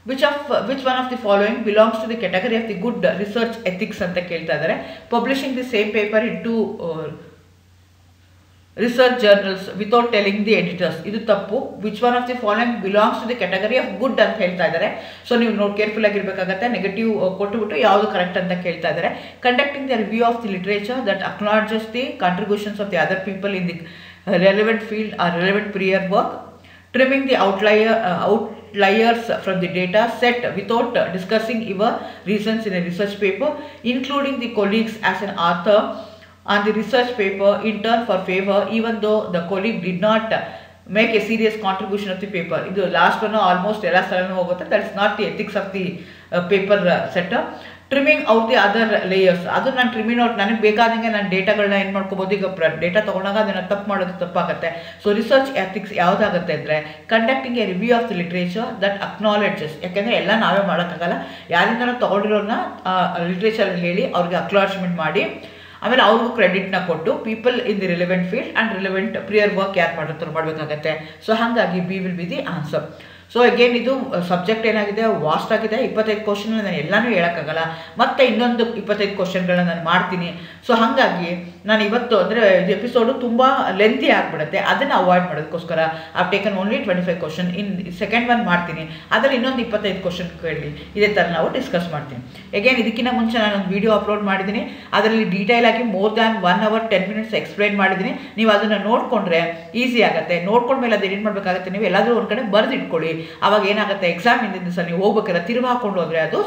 which one of the following belongs to the category of the good research ethics ಅಂತ ಕೇಳ್ತಾ ಇದ್ದಾರೆ. Publishing the same paper in to research journals without telling the editors, ಇದು ತಪ್ಪು. Which one of the following belongs to the category of good ಅಂತ ಹೇಳ್ತಾ ಇದ್ದಾರೆ. So ನೀವು ನೋಡಿ ಕೇರ್ಫುಲ್ ಆಗಿರ್ಬೇಕಾಗತ್ತೆ. ನೆಗೆಟಿವ್ ಕೊಟ್ಟುಬಿಟ್ಟು ಯಾವುದು ಕರೆಕ್ಟ್ ಅಂತ ಕೇಳ್ತಾ ಇದ್ದಾರೆ. Conducting the review of the literature that acknowledges the contributions of the other people in the relevant field or relevant prior work, trimming the outliers from the data set without discussing your reasons in a research paper, including the colleagues as an author on the research paper in turn for favor even though the colleague did not make a serious contribution of the paper. ಇದು last one almost ಎಲ್ಲ ಸ್ಥಳನೂ ಹೋಗುತ್ತೆ. That is not the ethics of the paper setter. Trimming out the other layers, ಅದು ನಾನು ಟ್ರಿಮಿಂಗ್ out ನನಗೆ ಬೇಕಾದಂಗೆ ನಾನು ಡೇಟಾಗಳನ್ನ ಏನು ಮಾಡ್ಕೋಬೋದು. ಈಗ ಡೇಟಾ ತೊಗೊಂಡಾಗ ಅದನ್ನು ತಪ್ಪು ಮಾಡೋದು ತಪ್ಪಾಗುತ್ತೆ. ಸೊ ರಿಸರ್ಚ್ ಎಥಿಕ್ಸ್ ಯಾವುದಾಗುತ್ತೆ ಅಂದರೆ conducting a review of the literature that acknowledges, ಯಾಕೆಂದರೆ ಎಲ್ಲ ನಾವೇ ಮಾಡೋಕ್ಕಾಗಲ್ಲ, ಯಾರಿಂದನೂ ತೊಗೊಂಡಿರೋನ್ನ ಲಿಟ್ರೇಚರ್ ಹೇಳಿ ಅವ್ರಿಗೆ ಅಕ್ನಾಲೆಜ್ಮೆಂಟ್ ಮಾಡಿ ಆಮೇಲೆ ಅವ್ರಿಗೂ ಕ್ರೆಡಿಟ್ನ ಕೊಟ್ಟು people in the relevant field and relevant prior work ಯಾರು ಮಾಡಿರ್ತಾರೆ ಮಾಡಬೇಕಾಗತ್ತೆ. ಸೊ ಹಾಗಾಗಿ B will be the answer. So again ಇದು ಸಬ್ಜೆಕ್ಟ್ ಏನಾಗಿದೆ ವಾಸ್ಟ್ ಆಗಿದೆ. 25 ಕ್ವಶನ್ ನಾನು ಎಲ್ಲನೂ ಹೇಳೋಕ್ಕಾಗಲ್ಲ, ಮತ್ತು ಇನ್ನೊಂದು 25 ಕ್ವಶನ್ಗಳನ್ನ ನಾನು ಮಾಡ್ತೀನಿ. ಸೊ ಹಾಗಾಗಿ ನಾನು ಇವತ್ತು ಅಂದರೆ ಇದು ಎಪಿಸೋಡು ತುಂಬ ಲೆಂತಿ ಆಗಿಬಿಡುತ್ತೆ, ಅದನ್ನು ಅವಾಯ್ಡ್ ಮಾಡೋದಕ್ಕೋಸ್ಕರ I taken only 25 question. Second one ಮಾಡ್ತೀನಿ, ಅದರಲ್ಲಿ ಇನ್ನೊಂದು 25 ಕ್ವಶನ್ ಕೇಳಿ ಇದೇ ಥರ ನಾವು ಡಿಸ್ಕಸ್ ಮಾಡ್ತೀನಿ. ಅಗೇನ್ ಇದಕ್ಕಿಂತ ಮುಂಚೆ ನಾನೊಂದು ವೀಡಿಯೋ ಅಪ್ಲೋಡ್ ಮಾಡಿದ್ದೀನಿ, ಅದರಲ್ಲಿ ಡೀಟೇಲ್ ಆಗಿ more than 1 hour 10 minutes explain ಮಾಡಿದ್ದೀನಿ. ನೀವು ಅದನ್ನು ನೋಡಿಕೊಂಡ್ರೆ ಈಸಿ ಆಗುತ್ತೆ. ನೋಡ್ಕೊಂಡ್ಮೇಲೆ ಅದು ಏನು ಮಾಡಬೇಕಾಗುತ್ತೆ, ನೀವು ಎಲ್ಲಾದರೂ ಒಂದು ಕಡೆ ಬರೆದಿಟ್ಕೊಳ್ಳಿ. ಅವಾಗ ಏನಾಗುತ್ತೆ, ಎಕ್ಸಾಮ್ ಹಿಂದಿನ ದಿವಸ ನೀವು ಹೋಗ್ಬೇಕಾದ್ರೆ ತಿರುಗಿ ಹಾಕೊಂಡು ಹೋದರೆ ಅದು